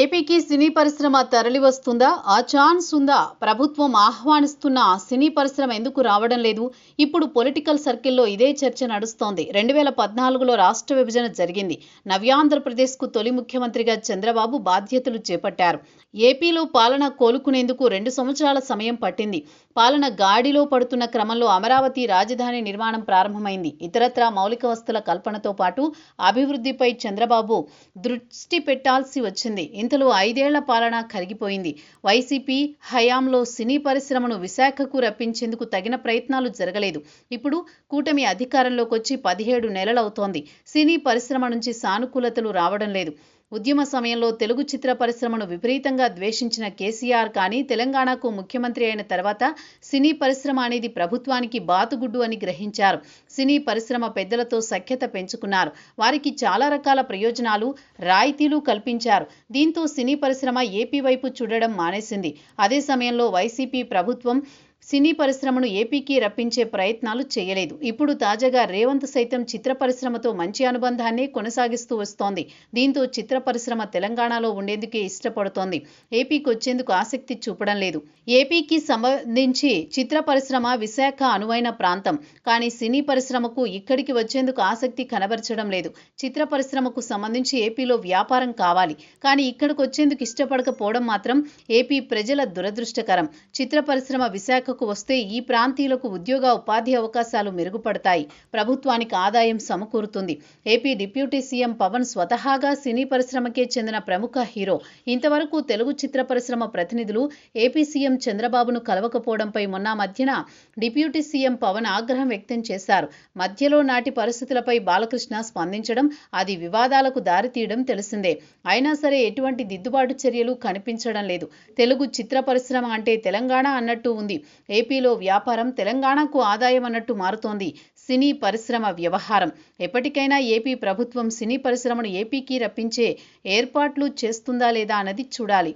ఏపీకి సినీ పరిశ్రమ తరలి వస్తుందా? ఆ ఛాన్స్ ఉందా? ప్రభుత్వం ఆహ్వానిస్తున్న సినీ పరిశ్రమ ఎందుకు రావడం లేదు? ఇప్పుడు పొలిటికల్ సర్కిల్లో ఇదే చర్చ నడుస్తోంది. 2014లో రాష్ట్ర విభజన జరిగింది. నవ్యాంధ్రప్రదేశ్కు తొలి ముఖ్యమంత్రిగా చంద్రబాబు బాధ్యతలు చేపట్టారు. ఏపీలో పాలన కోలుకునేందుకు 2 సంవత్సరాల సమయం పట్టింది. పాలన గాడిలో పడుతున్న క్రమంలో అమరావతి రాజధాని నిర్మాణం ప్రారంభమైంది. ఇతరత్రా మౌలిక వసతుల కల్పనతో పాటు అభివృద్ధిపై చంద్రబాబు దృష్టి పెట్టాల్సి వచ్చింది. ఇంతలో 5 ఏళ్ల పాలన కరిగిపోయింది. వైసీపీ హయాంలో సినీ పరిశ్రమను విశాఖకు రప్పించేందుకు తగిన ప్రయత్నాలు జరగలేదు. ఇప్పుడు కూటమి అధికారంలోకొచ్చి 17 నెలలవుతోంది. సినీ పరిశ్రమ నుంచి సానుకూలతలు రావడం లేదు. ఉద్యమ సమయంలో తెలుగు చిత్ర పరిశ్రమను విపరీతంగా ద్వేషించిన కేసీఆర్ కానీ తెలంగాణకు ముఖ్యమంత్రి అయిన తర్వాత సినీ పరిశ్రమ అనేది ప్రభుత్వానికి బాతుగుడ్డు అని గ్రహించారు. సినీ పరిశ్రమ పెద్దలతో సఖ్యత పెంచుకున్నారు. వారికి చాలా రకాల ప్రయోజనాలు, రాయితీలు కల్పించారు. దీంతో సినీ పరిశ్రమ ఏపీ వైపు చూడడం మానేసింది. అదే సమయంలో వైసీపీ ప్రభుత్వం సినీ పరిశ్రమను ఏపీకి రప్పించే ప్రయత్నాలు చేయలేదు. ఇప్పుడు తాజాగా రేవంత్ సైతం చిత్ర పరిశ్రమతో మంచి అనుబంధాన్ని కొనసాగిస్తూ వస్తోంది. దీంతో చిత్ర పరిశ్రమ తెలంగాణలో ఉండేందుకే ఇష్టపడుతోంది. ఏపీకి వచ్చేందుకు ఆసక్తి చూపడం లేదు. ఏపీకి సంబంధించి చిత్ర పరిశ్రమ విశాఖ అనువైన ప్రాంతం. కానీ సినీ పరిశ్రమకు ఇక్కడికి వచ్చేందుకు ఆసక్తి కనబరచడం లేదు. చిత్ర పరిశ్రమకు సంబంధించి ఏపీలో వ్యాపారం కావాలి. కానీ ఇక్కడికి వచ్చేందుకు ఇష్టపడకపోవడం మాత్రం ఏపీ ప్రజల దురదృష్టకరం. చిత్ర పరిశ్రమ విశాఖ వస్తే ఈ ప్రాంతీయులకు ఉద్యోగ ఉపాధి అవకాశాలు మెరుగుపడతాయి. ప్రభుత్వానికి ఆదాయం సమకూరుతుంది. ఏపీ డిప్యూటీ సీఎం పవన్ స్వతహాగా సినీ పరిశ్రమకే చెందిన ప్రముఖ హీరో. ఇంతవరకు తెలుగు చిత్ర పరిశ్రమ ప్రతినిధులు ఏపీ సీఎం చంద్రబాబును కలవకపోవడంపై మొన్న మధ్యన డిప్యూటీ సీఎం పవన్ ఆగ్రహం వ్యక్తం చేశారు. మధ్యలో నాటి పరిస్థితులపై బాలకృష్ణ స్పందించడం, అది వివాదాలకు దారితీయడం తెలిసిందే. అయినా సరే ఎటువంటి దిద్దుబాటు చర్యలు కనిపించడం లేదు. తెలుగు చిత్ర పరిశ్రమ అంటే తెలంగాణ అన్నట్టు ఉంది. ఏపీలో వ్యాపారం తెలంగాణకు ఆదాయం అన్నట్టు మారుతోంది సినీ పరిశ్రమ వ్యవహారం. ఎప్పటికైనా ఏపీ ప్రభుత్వం సినీ పరిశ్రమను ఏపీకి రప్పించే ఏర్పాట్లు చేస్తుందా లేదా అన్నది చూడాలి.